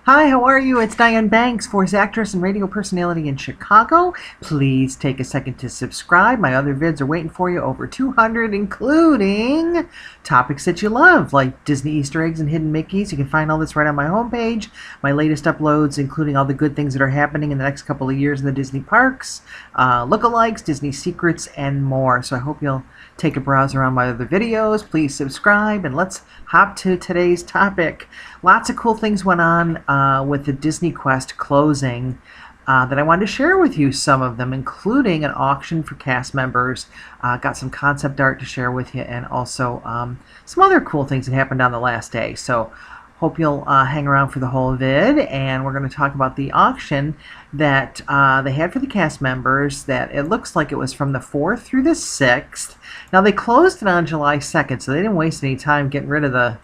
Hi, how are you? It's Diane Banks, voice actress and radio personality in Chicago. Please take a second to subscribe. My other vids are waiting for you, over 200, including topics that you love, like Disney Easter eggs and hidden Mickeys. You can find all this right on my homepage. My latest uploads, including all the good things that are happening in the next couple of years in the Disney parks, lookalikes, Disney secrets, and more. So I hope you'll take a browse around my other videos. Please subscribe, and let's hop to today's topic. Lots of cool things went on with the Disney Quest closing that I wanted to share with you, some of them, including an auction for cast members. Got some concept art to share with you, and also some other cool things that happened on the last day. So hope you'll hang around for the whole vid, and we're going to talk about the auction that they had for the cast members. That it looks like it was from the 4th through the 6th. Now, they closed it on July 2nd, so they didn't waste any time getting rid of the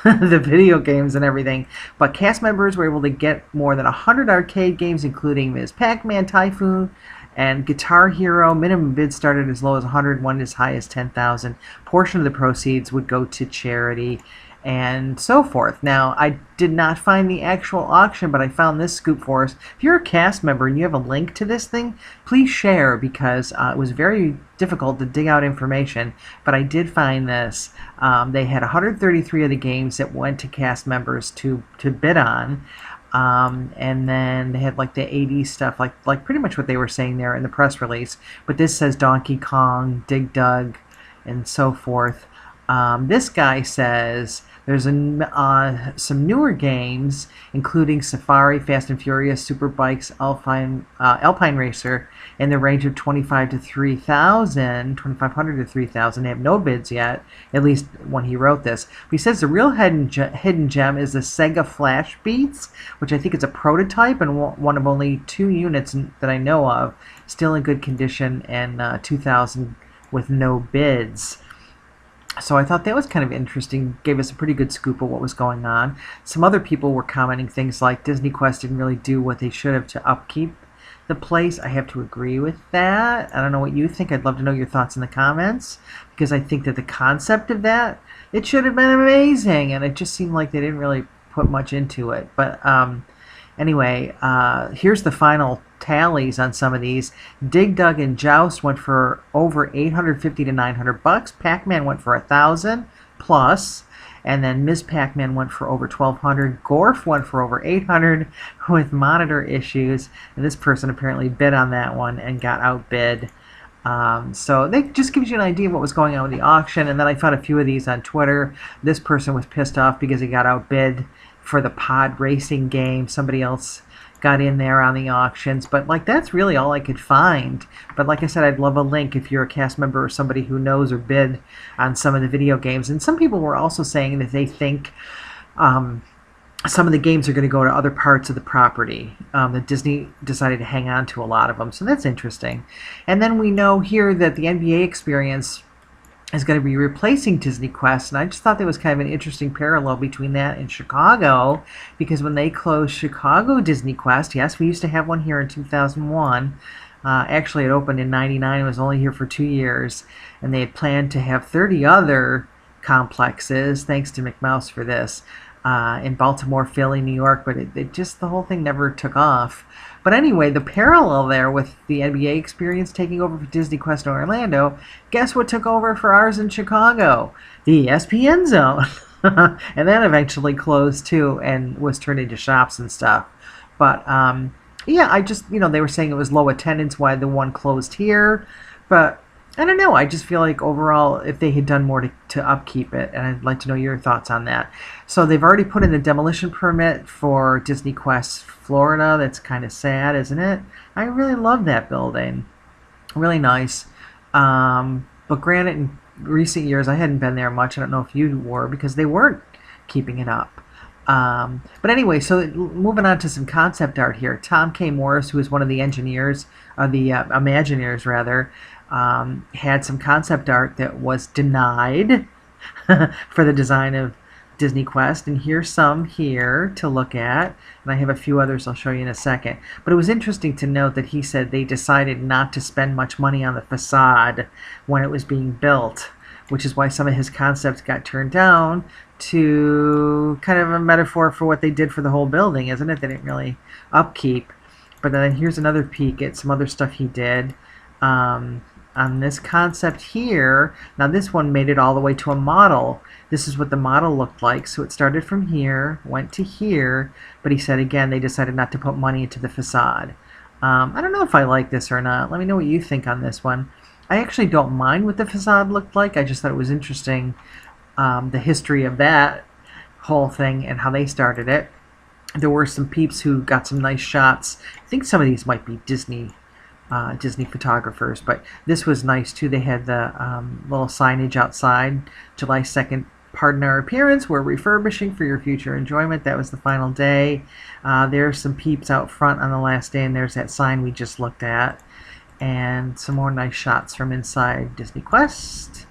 the video games and everything. But cast members were able to get more than 100 arcade games, including Ms. Pac-Man, Typhoon, and Guitar Hero. Minimum bid started as low as 100, went as high as 10,000. Portion of the proceeds would go to charity, and so forth. Now, I did not find the actual auction, but I found this scoop for us. If you're a cast member and you have a link to this thing, please share, because it was very difficult to dig out information, but I did find this. They had 133 of the games that went to cast members to bid on. And then they had like the 80s stuff, like pretty much what they were saying there in the press release. But this says Donkey Kong, Dig Dug, and so forth. This guy says there's some newer games, including Safari, Fast and Furious, Super Bikes, Alpine Racer, in the range of 25 to 3,000, 2,500 to 3,000. They have no bids yet, at least when he wrote this. But he says the real hidden gem is the Sega Flash Beats, which I think is a prototype and one of only 2 units that I know of, still in good condition, and 2,000 with no bids. So I thought that was kind of interesting, gave us a pretty good scoop of what was going on. Some other people were commenting things like Disney Quest didn't really do what they should have to upkeep the place. I have to agree with that. I don't know what you think. I'd love to know your thoughts in the comments, because I think that the concept of that, it should have been amazing, and it just seemed like they didn't really put much into it. But anyway, here's the final tallies on some of these. Dig Dug and Joust went for over 850 to 900 bucks. Pac-Man went for 1,000 plus, and then Ms. Pac-Man went for over 1,200. Gorf went for over 800 with monitor issues, and this person apparently bid on that one and got outbid. So that just gives you an idea of what was going on with the auction. And then I found a few of these on Twitter. This person was pissed off because he got outbid for the pod racing game. Somebody else got in there on the auctions, but like that's really all I could find. But like I said, I'd love a link if you're a cast member or somebody who knows or bid on some of the video games. And some people were also saying that they think some of the games are going to go to other parts of the property. That Disney decided to hang on to a lot of them, so that's interesting. And then we know here that the NBA experience is going to be replacing Disney Quest, and I just thought there was kind of an interesting parallel between that and Chicago, because when they closed Chicago Disney Quest, yes, we used to have one here in 2001. Actually, it opened in '99. It was only here for 2 years, and they had planned to have 30 other complexes, thanks to McMouse for this, in Baltimore, Philly, New York, but it just, the whole thing never took off. But anyway, the parallel there with the NBA experience taking over for Disney Quest in Orlando, guess what took over for ours in Chicago? The ESPN Zone. And that eventually closed too and was turned into shops and stuff. But yeah, I just, they were saying it was low attendance why the one closed here. But I don't know. I just feel like overall, if they had done more to upkeep it, and I'd like to know your thoughts on that. So they've already put in the demolition permit for Disney Quest Florida. That's kind of sad, isn't it? I really love that building. Really nice. But granted, in recent years, I hadn't been there much. I don't know if you were, because they weren't keeping it up. But anyway, so moving on to some concept art here. Tom K. Morris, who is one of the engineers, the Imagineers rather, had some concept art that was denied for the design of Disney Quest, and here's some here to look at, and I have a few others I'll show you in a second. But it was interesting to note that he said they decided not to spend much money on the facade when it was being built, which is why some of his concepts got turned down to kind of a metaphor for what they did for the whole building, isn't it? They didn't really upkeep. But then here's another peek at some other stuff he did. On this concept here, now this one made it all the way to a model. This is what the model looked like. So it started from here, went to here, but he said again they decided not to put money into the facade. I don't know if I like this or not. Let me know what you think on this one. I actually don't mind what the facade looked like. I just thought it was interesting, the history of that whole thing and how they started it. There were some peeps who got some nice shots. I think some of these might be Disney photographers, but this was nice too. They had the little signage outside. July 2nd, pardon our appearance. We're refurbishing for your future enjoyment. That was the final day. There's some peeps out front on the last day, and there's that sign we just looked at. And some more nice shots from inside Disney Quest.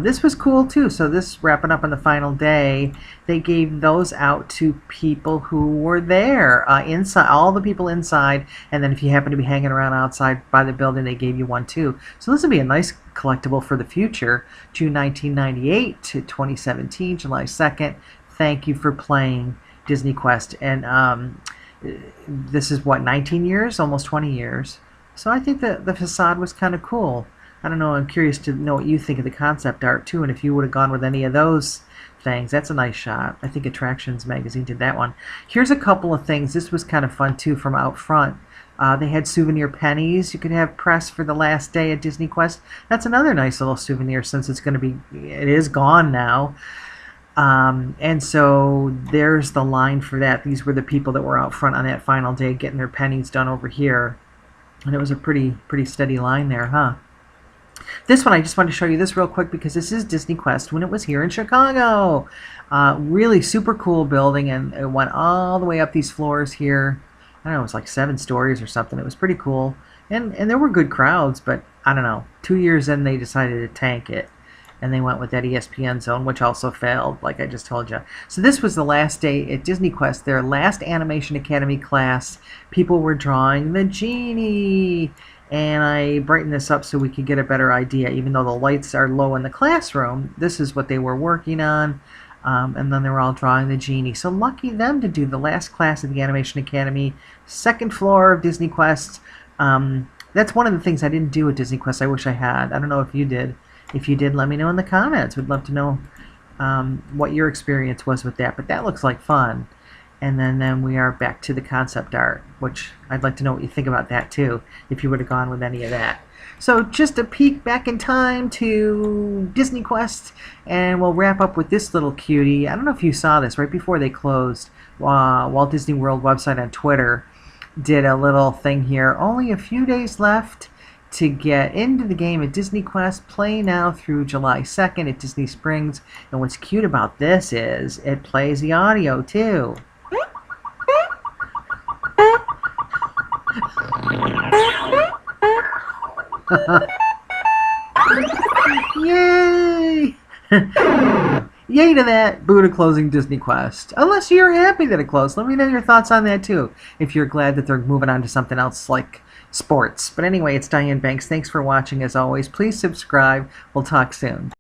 This was cool too. So this wrapping up on the final day, they gave those out to people who were there inside, all the people inside, and then if you happen to be hanging around outside by the building, they gave you one too. So this would be a nice collectible for the future. June 1998 to 2017, July 2nd. Thank you for playing Disney Quest. And this is what, 19 years, almost 20 years. So I think that the facade was kind of cool. I don't know, I'm curious to know what you think of the concept art too, and if you would have gone with any of those things. That's a nice shot. I think Attractions Magazine did that one. Here's a couple of things. This was kind of fun too from out front. They had souvenir pennies. You could have press for the last day at Disney Quest. That's another nice little souvenir since it's going to be, it is gone now. And so there's the line for that. These were the people that were out front on that final day getting their pennies done over here. And it was a pretty steady line there, huh? This one, I just wanted to show you this real quick because this is Disney Quest when it was here in Chicago. Really super cool building, and it went all the way up these floors here. I don't know, it was like 7 stories or something. It was pretty cool. And there were good crowds, but I don't know. 2 years in, they decided to tank it. And they went with that ESPN Zone, which also failed, like I just told you. So this was the last day at Disney Quest, their last Animation Academy class. People were drawing the genie. And I brightened this up so we could get a better idea. Even though the lights are low in the classroom, this is what they were working on. And then they were all drawing the genie. So lucky them to do the last class of the Animation Academy, 2nd floor of Disney Quest. That's one of the things I didn't do at Disney Quest I wish I had. I don't know if you did. If you did, let me know in the comments. We'd love to know what your experience was with that. But that looks like fun. And then we are back to the concept art, which I'd like to know what you think about that too, if you would have gone with any of that. So just a peek back in time to Disney Quest, and we'll wrap up with this little cutie. I don't know if you saw this right before they closed. Walt Disney World website on Twitter did a little thing here. Only a few days left to get into the game at Disney Quest. Play now through July 2nd at Disney Springs. And what's cute about this is it plays the audio too. Yay! Yay to that, boo to closing Disney Quest. Unless you're happy that it closed. Let me know your thoughts on that too. If you're glad that they're moving on to something else like sports. But anyway, it's Diane Banks. Thanks for watching as always. Please subscribe. We'll talk soon.